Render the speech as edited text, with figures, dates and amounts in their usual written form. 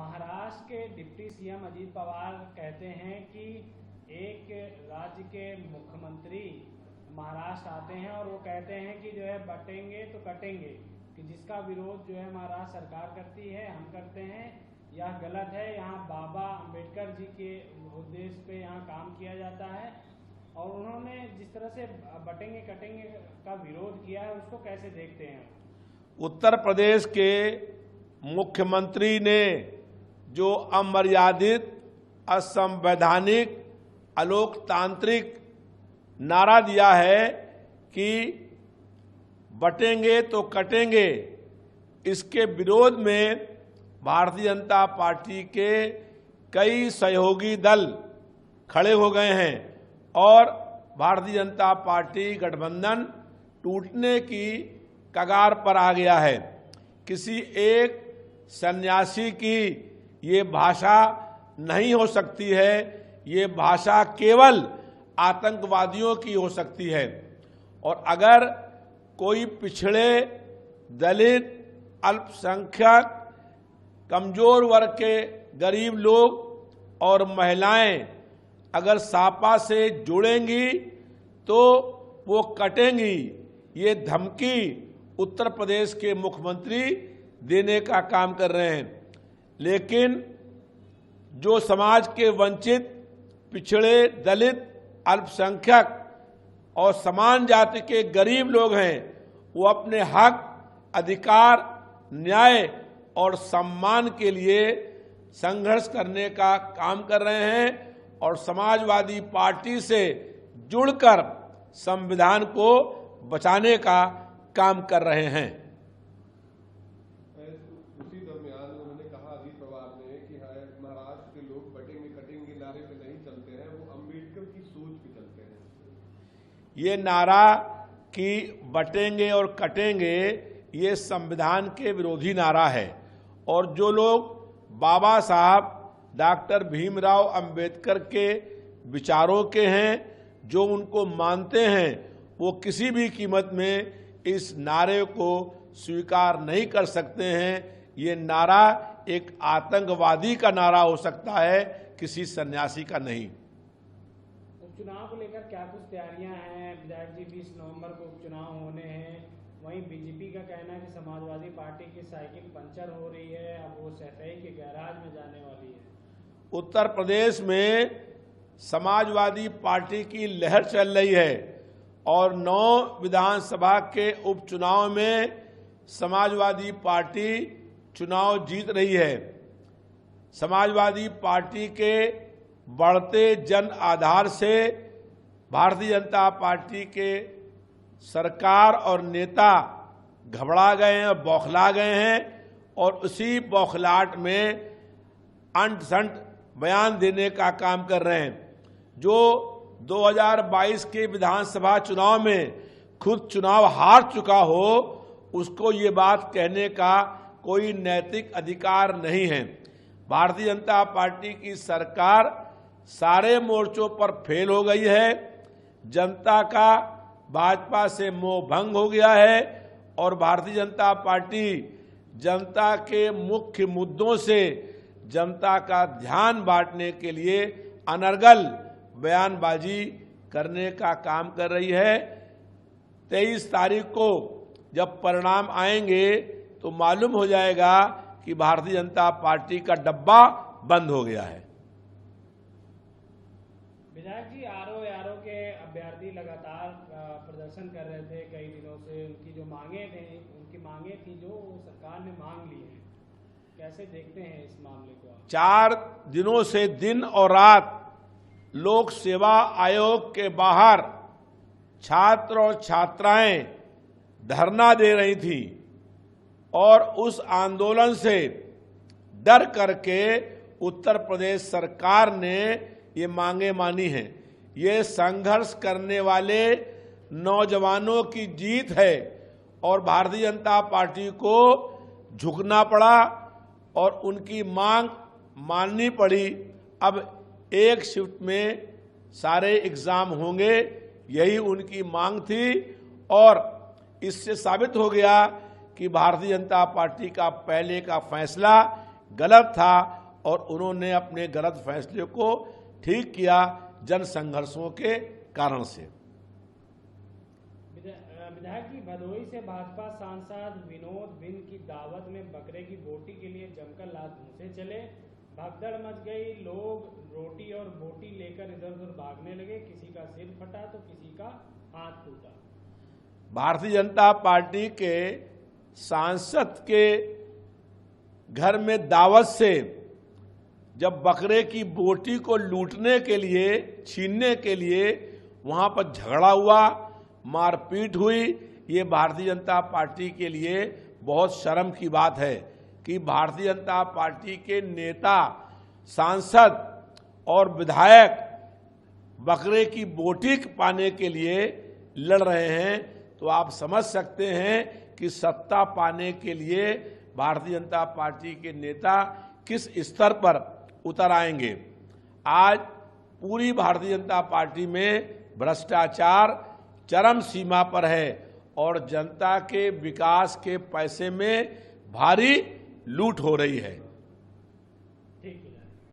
महाराष्ट्र के deputy CM Ajit Pawar कहते हैं कि एक राज्य के मुख्यमंत्री महाराष्ट्र आते हैं और वो कहते हैं कि जो है बटेंगे तो कटेंगे, कि जिसका विरोध जो है महाराष्ट्र सरकार करती है, हम करते हैं, यह गलत है। यहाँ बाबा अंबेडकर जी के उद्देश्य पे यहाँ काम किया जाता है और उन्होंने जिस तरह से बटेंगे कटेंगे का विरोध किया है उसको कैसे देखते हैं? उत्तर प्रदेश के मुख्यमंत्री ने जो अमर्यादित, असंवैधानिक, अलोकतांत्रिक नारा दिया है कि बटेंगे तो कटेंगे, इसके विरोध में भारतीय जनता पार्टी के कई सहयोगी दल खड़े हो गए हैं और भारतीय जनता पार्टी गठबंधन टूटने की कगार पर आ गया है। किसी एक सन्यासी की ये भाषा नहीं हो सकती है, ये भाषा केवल आतंकवादियों की हो सकती है। और अगर कोई पिछड़े, दलित, अल्पसंख्यक, कमजोर वर्ग के गरीब लोग और महिलाएं अगर सापा से जुड़ेंगी तो वो कटेंगी, ये धमकी उत्तर प्रदेश के मुख्यमंत्री देने का काम कर रहे हैं। लेकिन जो समाज के वंचित, पिछड़े, दलित, अल्पसंख्यक और समान जाति के गरीब लोग हैं, वो अपने हक, अधिकार, न्याय और सम्मान के लिए संघर्ष करने का काम कर रहे हैं और समाजवादी पार्टी से जुड़कर संविधान को बचाने का काम कर रहे हैं। उसी दरमियान उन्होंने कहा, अजीत पवार ने, कि महाराष्ट्र के लोग बटेंगे कटेंगे नारे पे नहीं चलते हैं, वो अंबेडकर की सोच पे चलते हैं। ये नारा कि बटेंगे और कटेंगे ये संविधान के विरोधी नारा है और जो लोग बाबा साहब डॉक्टर भीमराव अंबेडकर के विचारों के हैं, जो उनको मानते हैं, वो किसी भी कीमत में इस नारे को स्वीकार नहीं कर सकते हैं। ये नारा एक आतंकवादी का नारा हो सकता है, किसी सन्यासी का नहीं। उपचुनाव को लेकर क्या कुछ तैयारियां हैं? विधायक जी 20 नवंबर को उपचुनाव होने हैं। वहीं बीजेपी का कहना है कि समाजवादी पार्टी की साइकिल पंचर हो रही है, अब वो सफाई के गैराज में जाने वाली है। उत्तर प्रदेश में समाजवादी पार्टी की लहर चल रही है और 9 विधानसभा के उपचुनाव में समाजवादी पार्टी चुनाव जीत रही है। समाजवादी पार्टी के बढ़ते जन आधार से भारतीय जनता पार्टी के सरकार और नेता घबरा गए हैं, बौखला गए हैं और उसी बौखलाहट में अंट-संट बयान देने का काम कर रहे हैं। जो 2022 के विधानसभा चुनाव में खुद चुनाव हार चुका हो, उसको ये बात कहने का कोई नैतिक अधिकार नहीं है। भारतीय जनता पार्टी की सरकार सारे मोर्चों पर फेल हो गई है। जनता का भाजपा से मोह भंग हो गया है और भारतीय जनता पार्टी जनता के मुख्य मुद्दों से जनता का ध्यान बांटने के लिए अनर्गल बयानबाजी करने का काम कर रही है। 23 तारीख को जब परिणाम आएंगे तो मालूम हो जाएगा कि भारतीय जनता पार्टी का डब्बा बंद हो गया है। विधायक जी, आरओ के अभ्यर्थी लगातार प्रदर्शन कर रहे थे कई दिनों से। उनकी जो मांगे थी जो सरकार ने मांग ली है, कैसे देखते हैं इस मामले को? 4 दिनों से दिन और रात लोक सेवा आयोग के बाहर छात्र और छात्राएं धरना दे रही थी और उस आंदोलन से डर करके उत्तर प्रदेश सरकार ने ये मांगे मानी हैं। ये संघर्ष करने वाले नौजवानों की जीत है और भारतीय जनता पार्टी को झुकना पड़ा और उनकी मांग माननी पड़ी। अब एक शिफ्ट में सारे एग्जाम होंगे, यही उनकी मांग थी और इससे साबित हो गया कि भारतीय जनता पार्टी का पहले का फैसला गलत था और उन्होंने अपने गलत फैसले को ठीक किया जन संघर्षों के कारण से। विधायक जी, भदोही से भाजपा सांसद विनोद बिन की दावत में बकरे की बोटी के लिए जमकर लात घूंसे चले, भगदड़ मच गई, लोग रोटी और बोटी लेकर इधर उधर भागने लगे, किसी का सिर फटा तो किसी का हाथ टूटा। भारतीय जनता पार्टी के सांसद के घर में दावत से जब बकरे की बोटी को लूटने के लिए, छीनने के लिए वहां पर झगड़ा हुआ, मारपीट हुई, ये भारतीय जनता पार्टी के लिए बहुत शर्म की बात है कि भारतीय जनता पार्टी के नेता, सांसद और विधायक बकरे की बोटी पाने के लिए लड़ रहे हैं। तो आप समझ सकते हैं कि सत्ता पाने के लिए भारतीय जनता पार्टी के नेता किस स्तर पर उतर आएंगे। आज पूरी भारतीय जनता पार्टी में भ्रष्टाचार चरम सीमा पर है और जनता के विकास के पैसे में भारी लूट हो रही है।